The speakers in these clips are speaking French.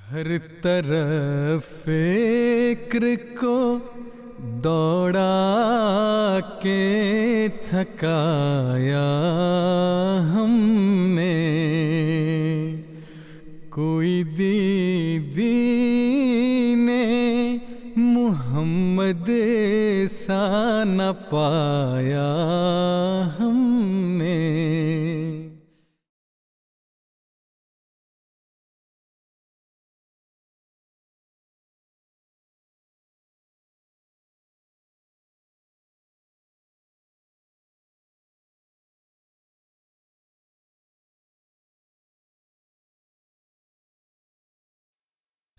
हर तरफ फिक्र को दौड़ा के थकाया हमने, कोई दीदी ने मोहम्मद सा न पाया हमने।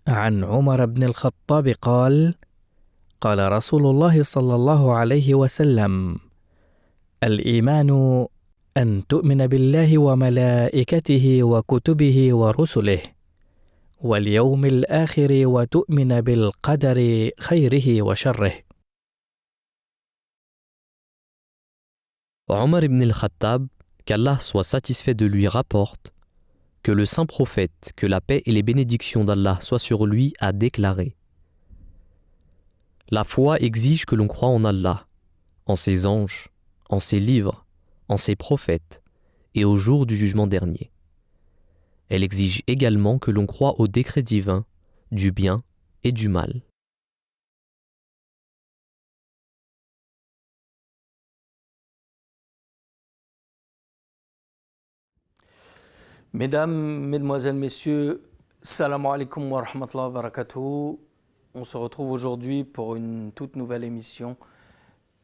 عن عمر بن الخطاب قال: قال رسول الله صلى الله عليه وسلم: الإيمان أن تؤمن بالله وملائكته وكتبه ورسله واليوم الآخر وتؤمن بالقدر خيره وشره. Omar ibn al-Khattab, qu'Allah soit satisfait de lui, rapporte que le saint prophète, que la paix et les bénédictions d'Allah soient sur lui, a déclaré: la foi exige que l'on croie en Allah, en ses anges, en ses livres, en ses prophètes et au jour du jugement dernier. Elle exige également que l'on croie au décret divin, du bien et du mal. Mesdames, Mesdemoiselles, Messieurs, salam alaikum wa rahmatullahi wa barakatuh. On se retrouve aujourd'hui pour une toute nouvelle émission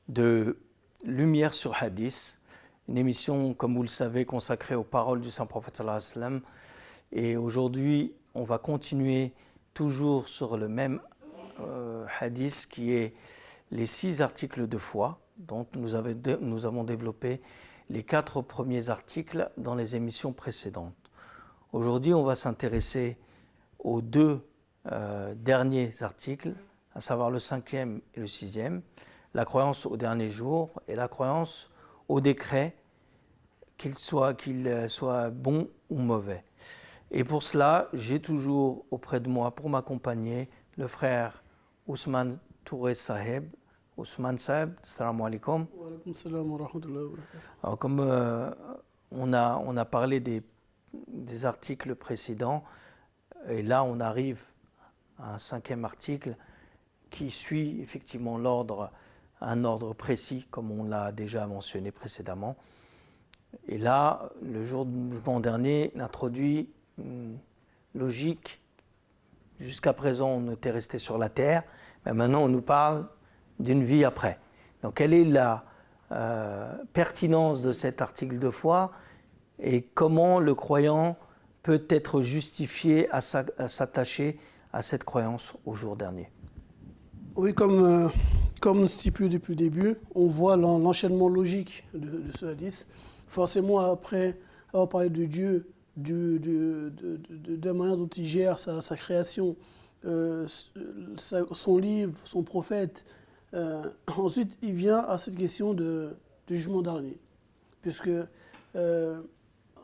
de Lumière sur Hadith. Une émission, comme vous le savez, consacrée aux paroles du Saint-Prophète sallallahu alayhi wa sallam. Et aujourd'hui, on va continuer toujours sur le même hadith qui est les 6 articles de foi. Donc nous avons développé les 4 premiers articles dans les émissions précédentes. Aujourd'hui, on va s'intéresser aux 2 derniers articles, à savoir le 5e et le 6e, la croyance au dernier jour et la croyance au décret, qu'il soit bon ou mauvais. Et pour cela, j'ai toujours auprès de moi, pour m'accompagner, le frère Ousmane Touré Saheb. Ousmane Saheb, salam alaikum. Wa alaikum salam wa rahmatullahi wa barakatuh. Alors comme on a parlé des articles précédents, et là on arrive à un 5e article qui suit effectivement un ordre précis, comme on l'a déjà mentionné précédemment. Et là, le jour du jugement dernier, introduit une logique. Jusqu'à présent, on était resté sur la terre, mais maintenant on nous parle d'une vie après. Donc quelle est la pertinence de cet article de foi et comment le croyant peut être justifié à s'attacher à cette croyance au jour dernier? Oui, comme stipulé depuis le début, on voit l'enchaînement logique de ce hadith. Forcément, après avoir parlé de Dieu, de la manière dont il gère sa création, son livre, son prophète, ensuite il vient à cette question du jugement dernier. Puisque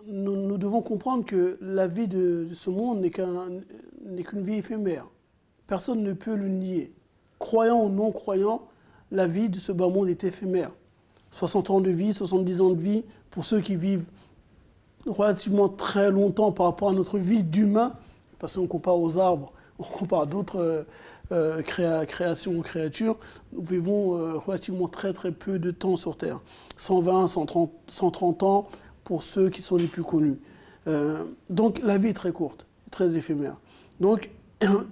nous devons comprendre que la vie de ce monde n'est qu'une vie éphémère. Personne ne peut le nier. Croyant ou non croyant, la vie de ce bas monde est éphémère. 60 ans de vie, 70 ans de vie, pour ceux qui vivent relativement très longtemps par rapport à notre vie d'humain, parce qu'on compare aux arbres, on compare à d'autres créations ou créatures, nous vivons relativement très très peu de temps sur Terre. 120, 130 ans pour ceux qui sont les plus connus. Donc la vie est très courte, très éphémère. Donc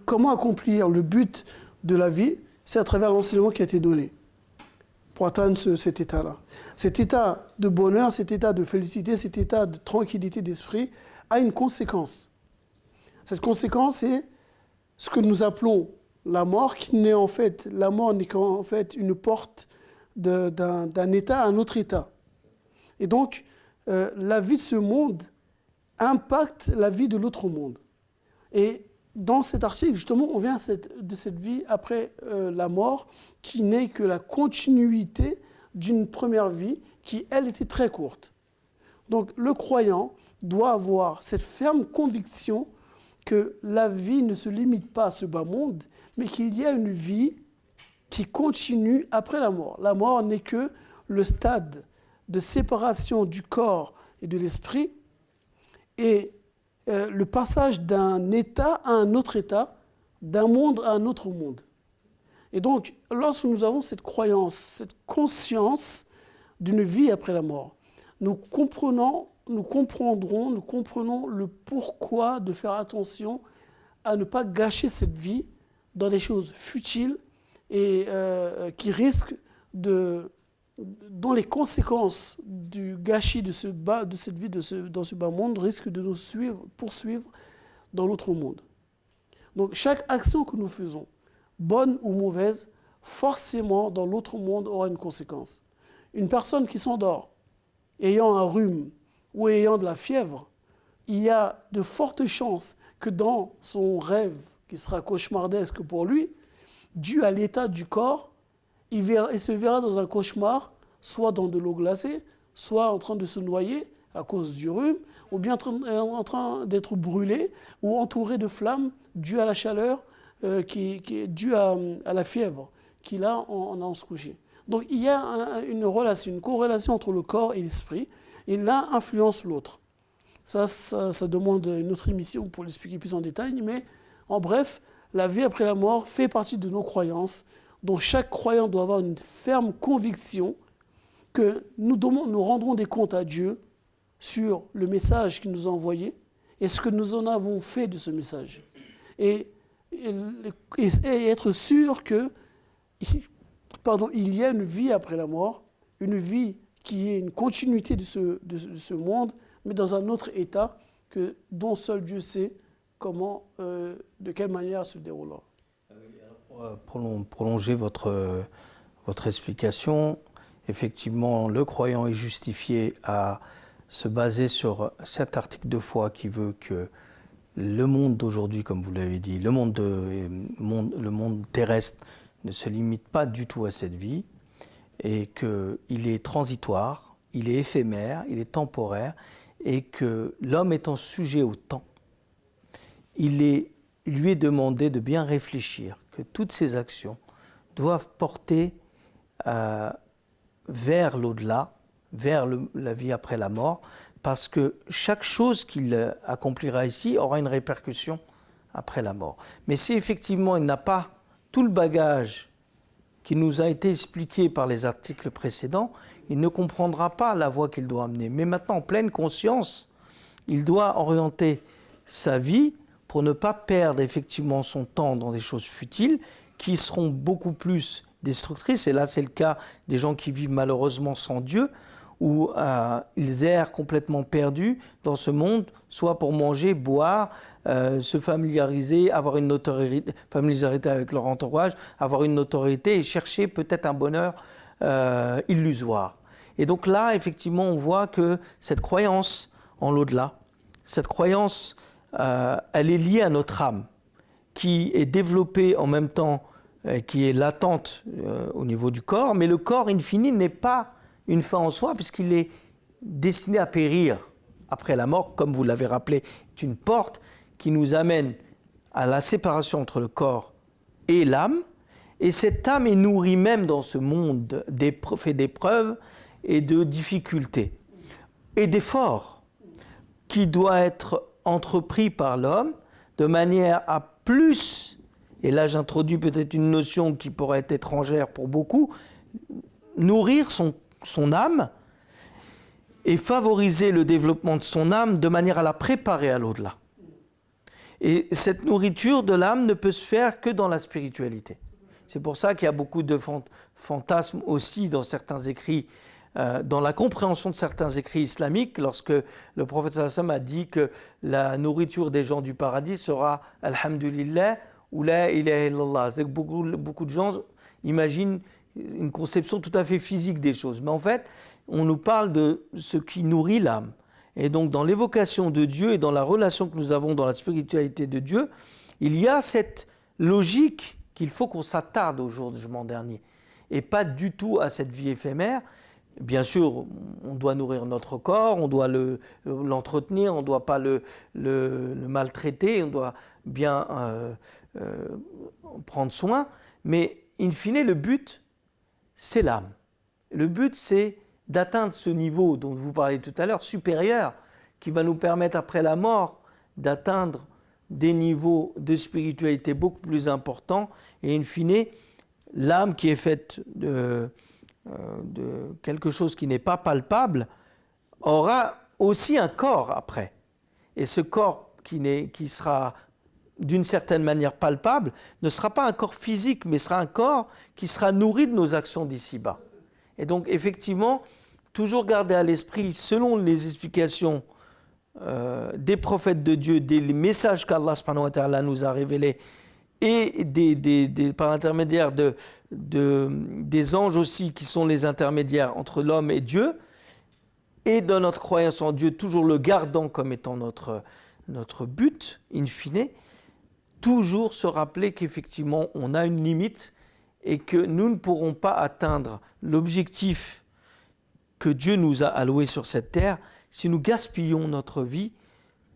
comment accomplir le but de la vie? C'est à travers l'enseignement qui a été donné pour atteindre cet état-là. Cet état de bonheur, cet état de félicité, cet état de tranquillité d'esprit a une conséquence. Cette conséquence est ce que nous appelons la mort, la mort n'est qu'en fait une porte d'un état à un autre état. Et donc, la vie de ce monde impacte la vie de l'autre monde. Et dans cet article, justement, on vient de cette vie après la mort, qui n'est que la continuité d'une première vie qui, elle, était très courte. Donc, le croyant doit avoir cette ferme conviction que la vie ne se limite pas à ce bas monde, mais qu'il y a une vie qui continue après la mort. La mort n'est que le stade de séparation du corps et de l'esprit et le passage d'un état à un autre état, d'un monde à un autre monde. Et donc, lorsque nous avons cette croyance, cette conscience d'une vie après la mort, nous comprenons le pourquoi de faire attention à ne pas gâcher cette vie dans des choses futiles et qui risquent dont les conséquences du gâchis de cette vie dans ce bas monde risquent de nous poursuivre dans l'autre monde. Donc chaque action que nous faisons, bonne ou mauvaise, forcément dans l'autre monde aura une conséquence. Une personne qui s'endort, ayant un rhume ou ayant de la fièvre, il y a de fortes chances que dans son rêve, qui sera cauchemardesque pour lui, dû à l'état du corps, il se verra dans un cauchemar, soit dans de l'eau glacée, soit en train de se noyer à cause du rhume, ou bien en train d'être brûlé, ou entouré de flammes dues à la chaleur, qui est due à la fièvre qu'il a en allant se coucher. Donc il y a une corrélation entre le corps et l'esprit, et l'un influence l'autre. Ça demande une autre émission pour l'expliquer plus en détail, mais en bref, la vie après la mort fait partie de nos croyances, dont chaque croyant doit avoir une ferme conviction que nous rendrons des comptes à Dieu sur le message qu'il nous a envoyé et ce que nous en avons fait de ce message. Et être sûr que il y a une vie après la mort, une vie qui est une continuité de ce monde, mais dans un autre état dont seul Dieu sait de quelle manière se déroulera. Pour prolonger votre explication, effectivement, le croyant est justifié à se baser sur cet article de foi qui veut que le monde d'aujourd'hui, comme vous l'avez dit, le monde terrestre ne se limite pas du tout à cette vie et qu'il est transitoire, il est éphémère, il est temporaire et que l'homme étant sujet au temps, il lui est demandé de bien réfléchir que toutes ses actions doivent porter vers l'au-delà, vers la vie après la mort, parce que chaque chose qu'il accomplira ici aura une répercussion après la mort. Mais si effectivement il n'a pas tout le bagage qui nous a été expliqué par les articles précédents, il ne comprendra pas la voie qu'il doit amener. Mais maintenant, en pleine conscience, il doit orienter sa vie pour ne pas perdre effectivement son temps dans des choses futiles qui seront beaucoup plus destructrices. Et là, c'est le cas des gens qui vivent malheureusement sans Dieu, où ils errent complètement perdus dans ce monde, soit pour manger, boire, se familiariser, avoir une familiarité avec leur entourage, avoir une notoriété et chercher peut-être un bonheur illusoire. Et donc là, effectivement, on voit que cette croyance en l'au-delà, cette croyance, elle est liée à notre âme, qui est développée en même temps, qui est latente au niveau du corps, mais le corps, in fine, n'est pas une fin en soi, puisqu'il est destiné à périr après la mort, comme vous l'avez rappelé, est une porte qui nous amène à la séparation entre le corps et l'âme, et cette âme est nourrie même dans ce monde fait d'épreuves et de difficultés, et d'efforts qui doit être entrepris par l'homme de manière à plus, et là j'introduis peut-être une notion qui pourrait être étrangère pour beaucoup, nourrir son âme et favoriser le développement de son âme de manière à la préparer à l'au-delà. Et cette nourriture de l'âme ne peut se faire que dans la spiritualité. C'est pour ça qu'il y a beaucoup de fantasmes aussi dans certains écrits, dans la compréhension de certains écrits islamiques, lorsque le prophète sallallahu alayhi wa sallam a dit que la nourriture des gens du paradis sera « Alhamdulillah » ou « La ilaha illallah ». C'est que beaucoup de gens imaginent une conception tout à fait physique des choses. Mais en fait, on nous parle de ce qui nourrit l'âme. Et donc, dans l'évocation de Dieu et dans la relation que nous avons dans la spiritualité de Dieu, il y a cette logique qu'il faut qu'on s'attarde au jour du jugement dernier. Et pas du tout à cette vie éphémère, Bien sûr, on doit nourrir notre corps, on doit l'entretenir, on ne doit pas le maltraiter, on doit bien prendre soin. Mais in fine, le but, c'est l'âme. Le but, c'est d'atteindre ce niveau dont vous parliez tout à l'heure, supérieur, qui va nous permettre après la mort d'atteindre des niveaux de spiritualité beaucoup plus importants. Et in fine, l'âme qui est faite de quelque chose qui n'est pas palpable aura aussi un corps après. Et ce corps qui sera d'une certaine manière palpable ne sera pas un corps physique, mais sera un corps qui sera nourri de nos actions d'ici-bas. Et donc effectivement, toujours garder à l'esprit, selon les explications des prophètes de Dieu, des messages qu'Allah subhanahu wa ta'ala nous a révélés, et par l'intermédiaire des anges aussi, qui sont les intermédiaires entre l'homme et Dieu, et dans notre croyance en Dieu, toujours le gardant comme étant notre but, in fine, toujours se rappeler qu'effectivement on a une limite et que nous ne pourrons pas atteindre l'objectif que Dieu nous a alloué sur cette terre si nous gaspillons notre vie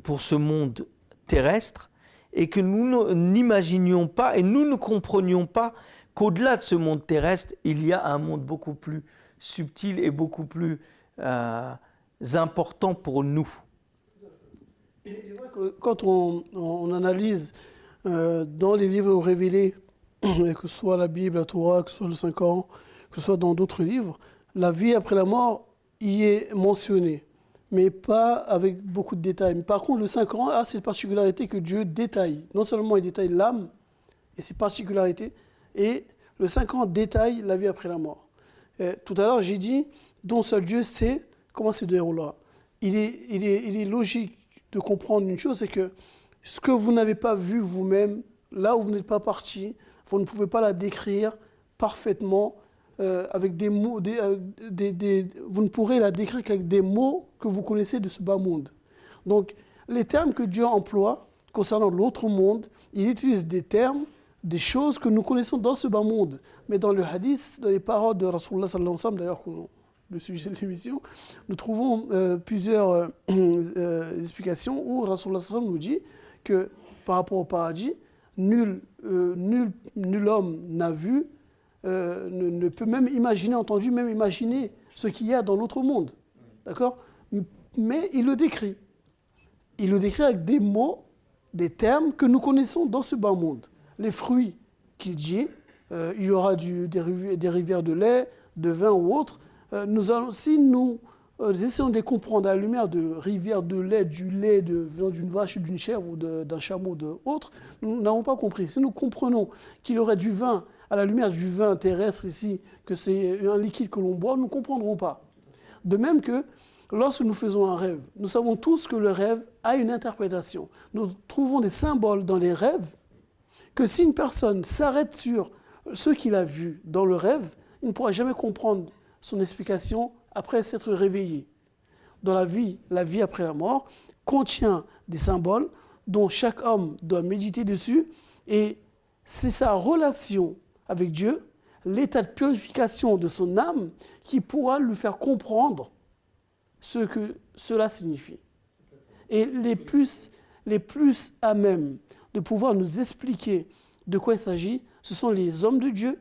pour ce monde terrestre et que nous n'imaginions pas et nous ne comprenions pas qu'au-delà de ce monde terrestre, il y a un monde beaucoup plus subtil et beaucoup plus important pour nous. Et vrai que quand on analyse dans les livres révélés, que ce soit la Bible, la Torah, que ce soit le Saint-Coran, que ce soit dans d'autres livres, la vie après la mort y est mentionnée, mais pas avec beaucoup de détails. Mais par contre, le Saint-Coran a cette particularité que Dieu détaille. Non seulement il détaille l'âme et ses particularités, et le Saint-Coran détaille la vie après la mort. Tout à l'heure, j'ai dit, dont seul Dieu sait comment se déroulera. Il est logique de comprendre une chose, c'est que ce que vous n'avez pas vu vous-même, là où vous n'êtes pas parti, vous ne pouvez pas la décrire parfaitement avec des mots. Vous ne pourrez la décrire qu'avec des mots que vous connaissez de ce bas monde. Donc, les termes que Dieu emploie concernant l'autre monde, il utilise des termes, des choses que nous connaissons dans ce bas monde. Mais dans le hadith, dans les paroles de Rasulullah sallallahu alayhi wa sallam, d'ailleurs, le sujet de l'émission, nous trouvons plusieurs explications où Rasulullah sallallahu alayhi wa sallam nous dit que par rapport au paradis, nul homme n'a vu, ne peut même imaginer, entendu, même imaginer ce qu'il y a dans l'autre monde. D'accord ? Mais il le décrit. Il le décrit avec des mots, des termes que nous connaissons dans ce bas monde. Les fruits qu'il dit, il y aura des rivières de lait, de vin ou autre. Si nous essayons de les comprendre à la lumière de rivières de lait, du lait venant d'une vache, d'une chèvre ou d'un chameau ou autre, nous n'avons pas compris. Si nous comprenons qu'il y aurait du vin à la lumière du vin terrestre ici, que c'est un liquide que l'on boit, nous ne comprendrons pas. De même que lorsque nous faisons un rêve, nous savons tous que le rêve a une interprétation. Nous trouvons des symboles dans les rêves que si une personne s'arrête sur ce qu'il a vu dans le rêve, il ne pourra jamais comprendre son explication après s'être réveillé. Dans la vie après la mort contient des symboles dont chaque homme doit méditer dessus, et c'est sa relation avec Dieu, l'état de purification de son âme qui pourra lui faire comprendre ce que cela signifie. Et les plus à même de pouvoir nous expliquer de quoi il s'agit, ce sont les hommes de Dieu,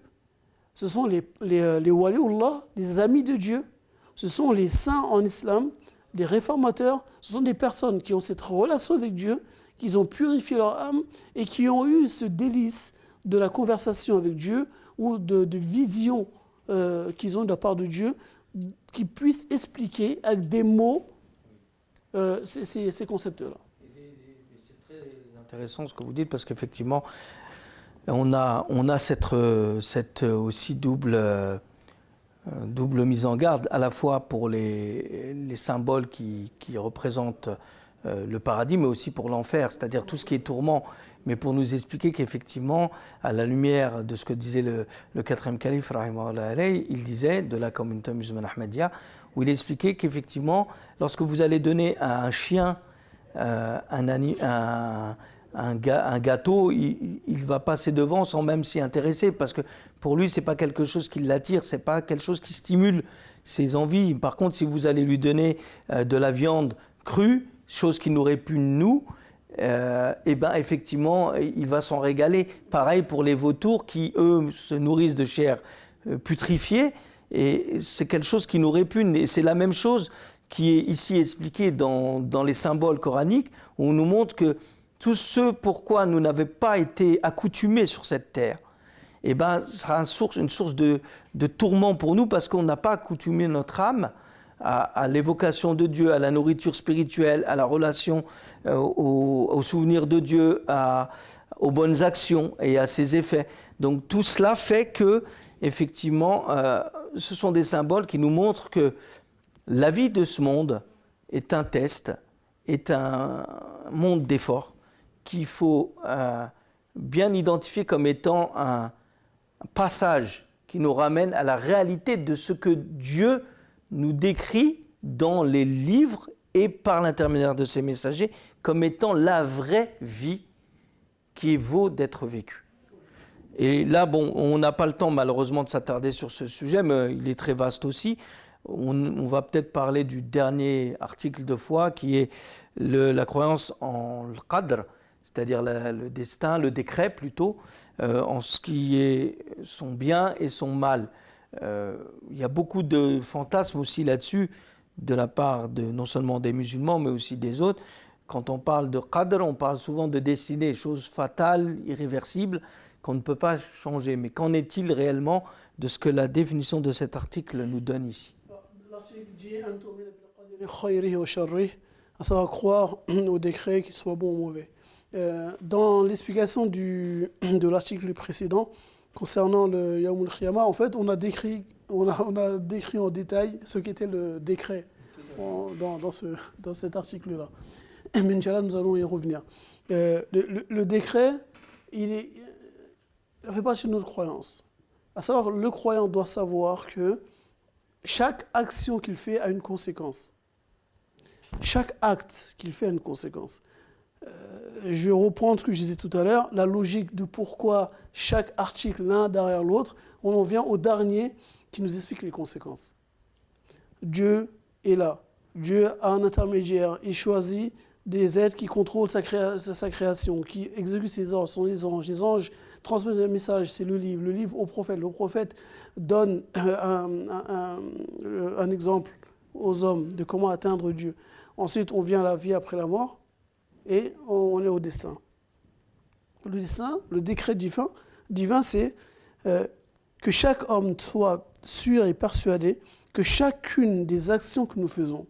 ce sont les waliullah, les amis de Dieu, ce sont les saints en islam, les réformateurs, ce sont des personnes qui ont cette relation avec Dieu, qui ont purifié leur âme et qui ont eu ce délice de la conversation avec Dieu ou de vision qu'ils ont de la part de Dieu, qui puissent expliquer avec des mots ces concepts-là. C'est très intéressant ce que vous dites, parce qu'effectivement, on a cette aussi double mise en garde, à la fois pour les symboles qui représentent le paradis, mais aussi pour l'enfer, c'est-à-dire tout ce qui est tourment, mais pour nous expliquer qu'effectivement, à la lumière de ce que disait le quatrième calife, il disait, de la communauté musulmane ahmadiyya, où il expliquait qu'effectivement, lorsque vous allez donner à un chien un gâteau, il va passer devant sans même s'y intéresser, parce que pour lui, c'est pas quelque chose qui l'attire, c'est pas quelque chose qui stimule ses envies. Par contre, si vous allez lui donner de la viande crue, chose qui nous répugne nous, et ben effectivement, il va s'en régaler. Pareil pour les vautours qui, eux, se nourrissent de chair putrifiée, et c'est quelque chose qui nous répugne. Et c'est la même chose qui est ici expliquée dans les symboles coraniques, où on nous montre que tout ce pourquoi nous n'avons pas été accoutumés sur cette terre, eh ben, ce sera une source de tourment pour nous, parce qu'on n'a pas accoutumé notre âme à l'évocation de Dieu, à la nourriture spirituelle, à la relation au souvenir de Dieu, aux bonnes actions et à ses effets. Donc tout cela fait que, effectivement, ce sont des symboles qui nous montrent que la vie de ce monde est un test, est un monde d'efforts qu'il faut bien identifier comme étant un passage qui nous ramène à la réalité de ce que Dieu nous décrit dans les livres et par l'intermédiaire de ses messagers comme étant la vraie vie qui vaut d'être vécue. Et là, bon, on n'a pas le temps malheureusement de s'attarder sur ce sujet, mais il est très vaste aussi. On va peut-être parler du dernier article de foi qui est la croyance en le qadr, c'est-à-dire le destin, le décret plutôt, en ce qui est son bien et son mal. Il y a beaucoup de fantasmes aussi là-dessus, de la part de non seulement des musulmans, mais aussi des autres. Quand on parle de qadr, on parle souvent de destinée, choses fatales, irréversibles, qu'on ne peut pas changer. Mais qu'en est-il réellement de ce que la définition de cet article nous donne ici? L'article dit à savoir croire au décret, qu'il soit bon ou mauvais. Dans l'explication de l'article précédent concernant le Yawm al-Qiyamah, en fait, on a décrit en détail ce qu'était le décret dans cet article-là. Mais Inch'Allah, nous allons y revenir. Le décret, il fait partie de notre croyance. À savoir, le croyant doit savoir que chaque action qu'il fait a une conséquence. Chaque acte qu'il fait a une conséquence. Je vais reprendre ce que je disais tout à l'heure, la logique de pourquoi chaque article l'un derrière l'autre. On en vient au dernier qui nous explique les conséquences. Dieu est là. Dieu a un intermédiaire. Il choisit des êtres qui contrôlent sa création, qui exécutent ses ordres, sont les anges. Les anges transmettent un message, c'est le livre au prophète. Le prophète donne un exemple aux hommes de comment atteindre Dieu. Ensuite, on vient à la vie après la mort et on est au destin. Le destin, le décret divin, c'est que chaque homme soit sûr et persuadé que chacune des actions que nous faisons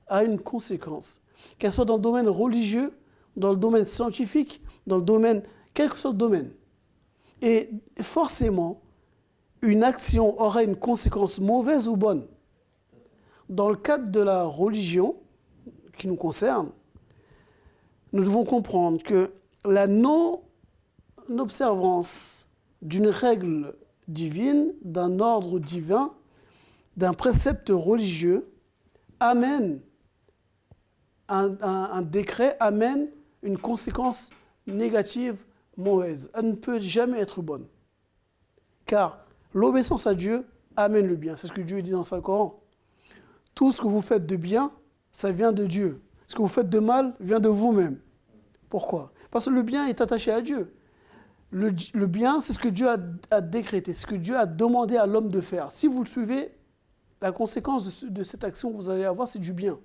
a une conséquence. Qu'elle soit dans le domaine religieux, dans le domaine scientifique, dans le domaine, quel que soit le domaine. Et forcément, une action aura une conséquence mauvaise ou bonne. Dans le cadre de la religion qui nous concerne, nous devons comprendre que la non-observance d'une règle divine, d'un ordre divin, d'un précepte religieux, amène un décret, amène une conséquence négative, mauvaise. Elle ne peut jamais être bonne. Car l'obéissance à Dieu amène le bien. C'est ce que Dieu dit dans son Coran. Tout ce que vous faites de bien, ça vient de Dieu. Ce que vous faites de mal vient de vous-même. Pourquoi? Parce que le bien est attaché à Dieu. Le bien, c'est ce que Dieu a décrété, c'est ce que Dieu a demandé à l'homme de faire. Si vous le suivez, la conséquence de cette action que vous allez avoir, c'est du bien.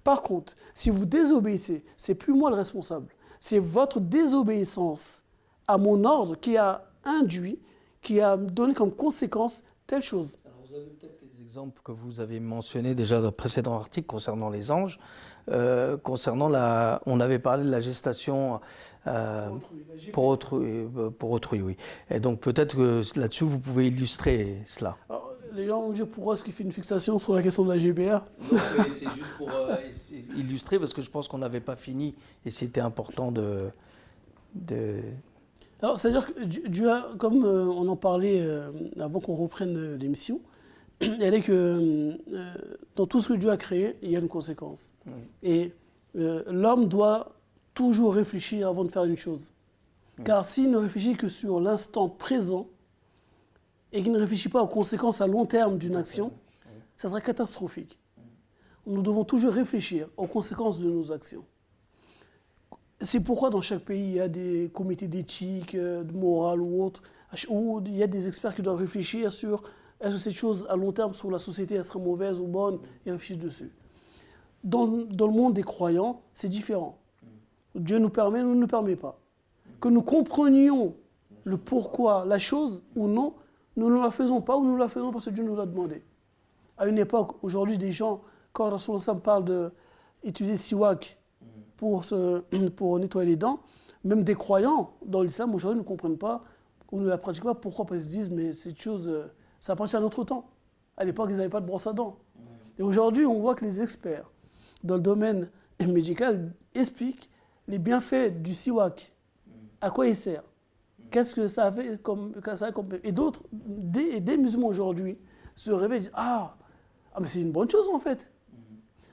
Par contre, si vous désobéissez, c'est plus moi le responsable. C'est votre désobéissance à mon ordre qui a induit, qui a donné comme conséquence telle chose. Alors vous avez peut-être des exemples que vous avez mentionnés déjà dans le précédent article concernant les anges, on avait parlé de la gestation pour autrui, oui. Et donc peut-être que là-dessus vous pouvez illustrer cela. Alors, les gens vont dire pourquoi est-ce qu'il fait une fixation sur la question de la GPA? Non, c'est juste pour illustrer, parce que je pense qu'on n'avait pas fini et c'était important de... Alors, c'est-à-dire que Dieu a, comme on en parlait avant qu'on reprenne l'émission, elle est que dans tout ce que Dieu a créé, il y a une conséquence. Oui. Et l'homme doit toujours réfléchir avant de faire une chose. Oui. Car s'il ne réfléchit que sur l'instant présent et qu'il ne réfléchit pas aux conséquences à long terme d'une action, ça serait catastrophique. Nous devons toujours réfléchir aux conséquences de nos actions. C'est pourquoi dans chaque pays, il y a des comités d'éthique, de morale ou autre, où il y a des experts qui doivent réfléchir sur est-ce que cette chose à long terme sur la société elle sera mauvaise ou bonne, et réfléchir dessus. Dans le monde des croyants, c'est différent. Dieu nous permet, nous ne nous permet pas. Que nous comprenions le pourquoi, la chose ou non, nous ne la faisons pas ou nous la faisons parce que Dieu nous l'a demandé. À une époque, aujourd'hui, des gens, quand Rasulullah sallam parle d'utiliser siwak pour nettoyer les dents, même des croyants dans l'islam aujourd'hui ne comprennent pas ou ne la pratiquent pas. Pourquoi? Parce qu'ils se disent, mais cette chose, ça appartient à notre temps. À l'époque, ils n'avaient pas de brosse à dents. Et aujourd'hui, on voit que les experts dans le domaine médical expliquent les bienfaits du siwak, à quoi il sert, qu'est-ce que ça fait et d'autres, des musulmans aujourd'hui se réveillent et disent ah mais c'est une bonne chose en fait.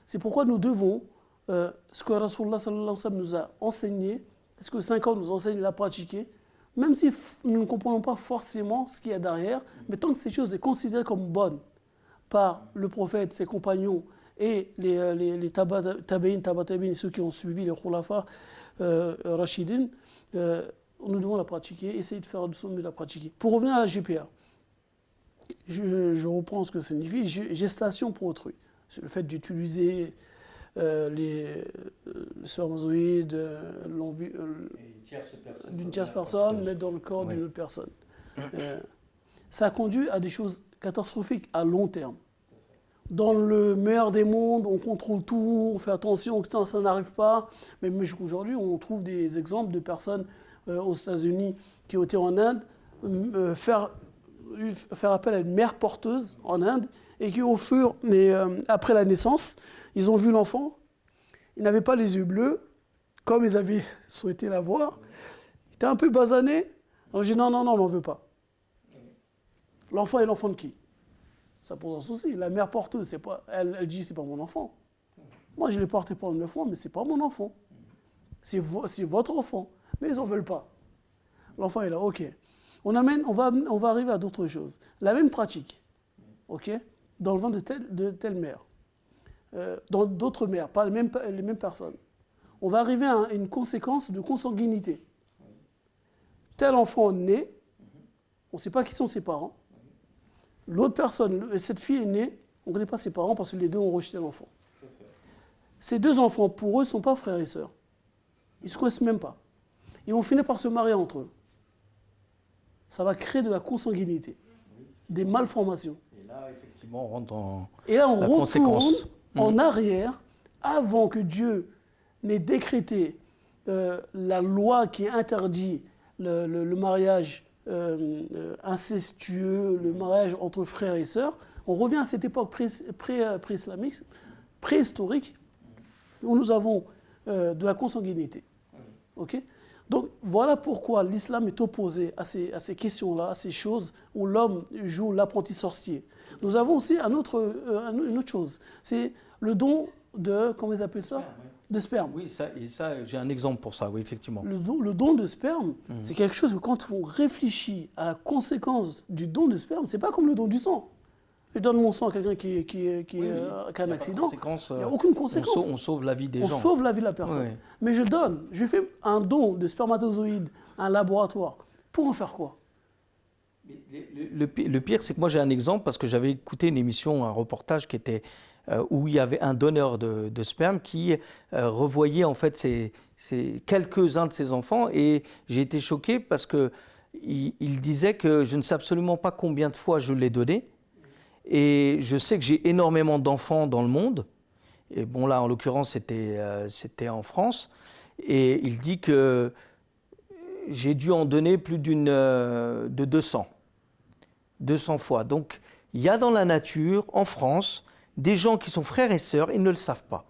C'est pourquoi nous devons, ce que Rasulullah sallallahu alayhi wa sallam nous a enseigné, ce que 5 ans nous enseignent de la pratiquer, même si nous ne comprenons pas forcément ce qu'il y a derrière, mais tant que ces choses sont considérées comme bonnes par le prophète, ses compagnons, et les tabaïn, ceux qui ont suivi les khulafa rachidin, nous devons la pratiquer, essayer de faire du sommet de la pratiquer. Pour revenir à la GPA, je reprends ce que ça signifie, gestation pour autrui. C'est le fait d'utiliser les spermatozoïdes d'une tierce personne, mettre dans le corps d'une autre personne. Ça conduit à des choses catastrophiques à long terme. Dans le meilleur des mondes, on contrôle tout, on fait attention que ça n'arrive pas. Mais aujourd'hui, on trouve des exemples de personnes aux États-Unis qui ont été en Inde, faire appel à une mère porteuse en Inde, et qui après la naissance, ils ont vu l'enfant, ils n'avaient pas les yeux bleus, comme ils avaient souhaité l'avoir. Il était un peu basané. Alors j'ai dit non, on n'en veut pas. L'enfant est l'enfant de qui? Ça pose un souci. La mère porteuse, elle dit c'est pas mon enfant. Moi, je l'ai porté pour 9 ans, mais c'est pas mon enfant. C'est votre enfant. Mais ils n'en veulent pas. L'enfant est là, ok. On va arriver à d'autres choses. La même pratique, ok, dans le ventre de telle mère, dans d'autres mères, pas les mêmes personnes. On va arriver à une conséquence de consanguinité. Tel enfant naît, on ne sait pas qui sont ses parents. L'autre personne, cette fille est née, on ne connaît pas ses parents parce que les deux ont rejeté l'enfant. Ces deux enfants, pour eux, ne sont pas frères et sœurs. Ils ne se connaissent même pas. Ils vont finir par se marier entre eux. Ça va créer de la consanguinité, des malformations. Et là, effectivement, on rentre dans la conséquence. En arrière, avant que Dieu n'ait décrété la loi qui interdit le mariage incestueux, le mariage entre frères et sœurs. On revient à cette époque pré-islamique, préhistorique, où nous avons de la consanguinité. Okay? Donc voilà pourquoi l'islam est opposé à ces questions-là, à ces choses où l'homme joue l'apprenti sorcier. Nous avons aussi une autre chose, c'est le don de, comment ils appellent ça ? De sperme. Oui, ça, j'ai un exemple pour ça, oui, effectivement. Le don de sperme, c'est quelque chose que quand on réfléchit à la conséquence du don de sperme, c'est pas comme le don du sang. Je donne mon sang à quelqu'un qui a un accident, il n'y a aucune conséquence. On sauve la vie des gens. On sauve la vie de la personne. Oui. Mais je fais un don de spermatozoïdes à un laboratoire. Pour en faire quoi ? Le pire, c'est que moi j'ai un exemple parce que j'avais écouté une émission, un reportage qui était où il y avait un donneur de sperme qui revoyait en fait quelques-uns de ses enfants, et j'ai été choqué parce que il disait que je ne sais absolument pas combien de fois je l'ai donné, et je sais que j'ai énormément d'enfants dans le monde, et bon là en l'occurrence c'était en France, et il dit que j'ai dû en donner plus de 200 fois. Donc il y a dans la nature, en France, des gens qui sont frères et sœurs, ils ne le savent pas.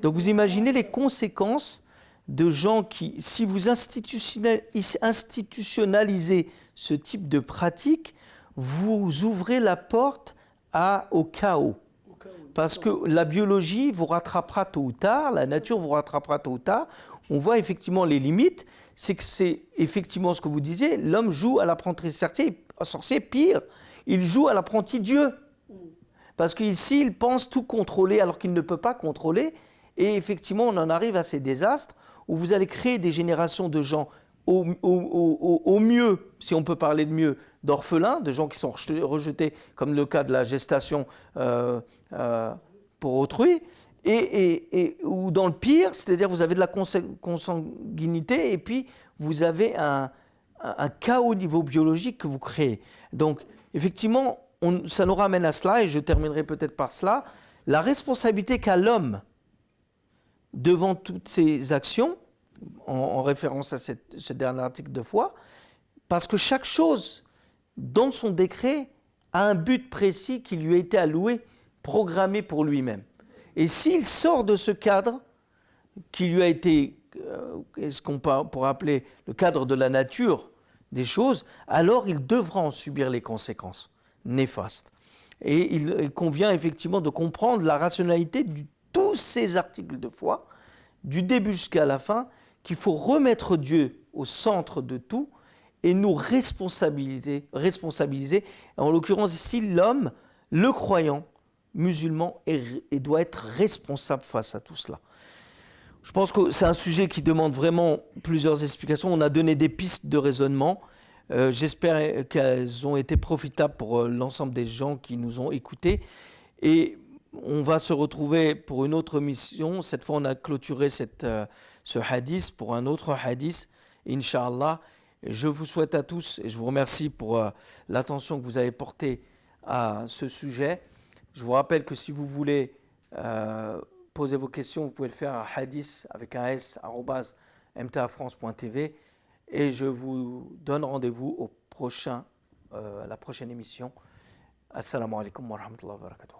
Donc vous imaginez les conséquences de gens qui, si vous institutionnalisez ce type de pratique, vous ouvrez la porte au chaos. Parce que la biologie vous rattrapera tôt ou tard, la nature vous rattrapera tôt ou tard. On voit effectivement les limites. C'est que c'est effectivement ce que vous disiez, l'homme joue à l'apprenti sorcier, pire, il joue à l'apprenti Dieu. Parce qu'ici, il pense tout contrôler alors qu'il ne peut pas contrôler. Et effectivement, on en arrive à ces désastres où vous allez créer des générations de gens au mieux, si on peut parler de mieux, d'orphelins, de gens qui sont rejetés, comme le cas de la gestation pour autrui, ou dans le pire, c'est-à-dire vous avez de la consanguinité et puis vous avez un chaos au niveau biologique que vous créez. Donc, effectivement, ça nous ramène à cela, et je terminerai peut-être par cela, la responsabilité qu'a l'homme devant toutes ces actions, en référence à ce dernier article de foi, parce que chaque chose dans son décret a un but précis qui lui a été alloué, programmé pour lui-même. Et s'il sort de ce cadre qui lui a été, ce qu'on pourrait appeler le cadre de la nature des choses, alors il devra en subir les conséquences néfastes. Et il convient effectivement de comprendre la rationalité de tous ces articles de foi, du début jusqu'à la fin, qu'il faut remettre Dieu au centre de tout et nous responsabiliser, en l'occurrence ici l'homme, le croyant musulman, et doit être responsable face à tout cela. Je pense que c'est un sujet qui demande vraiment plusieurs explications. On a donné des pistes de raisonnement. J'espère qu'elles ont été profitables pour l'ensemble des gens qui nous ont écoutés. Et on va se retrouver pour une autre mission. Cette fois, on a clôturé ce hadith pour un autre hadith, Inch'Allah. Je vous souhaite à tous, et je vous remercie pour l'attention que vous avez portée à ce sujet. Je vous rappelle que si vous voulez poser vos questions, vous pouvez le faire à hadith avec un s @mtafrance.tv, et je vous donne rendez-vous à la prochaine émission. Assalamu alaikum wa rahmatullahi wa barakatuh.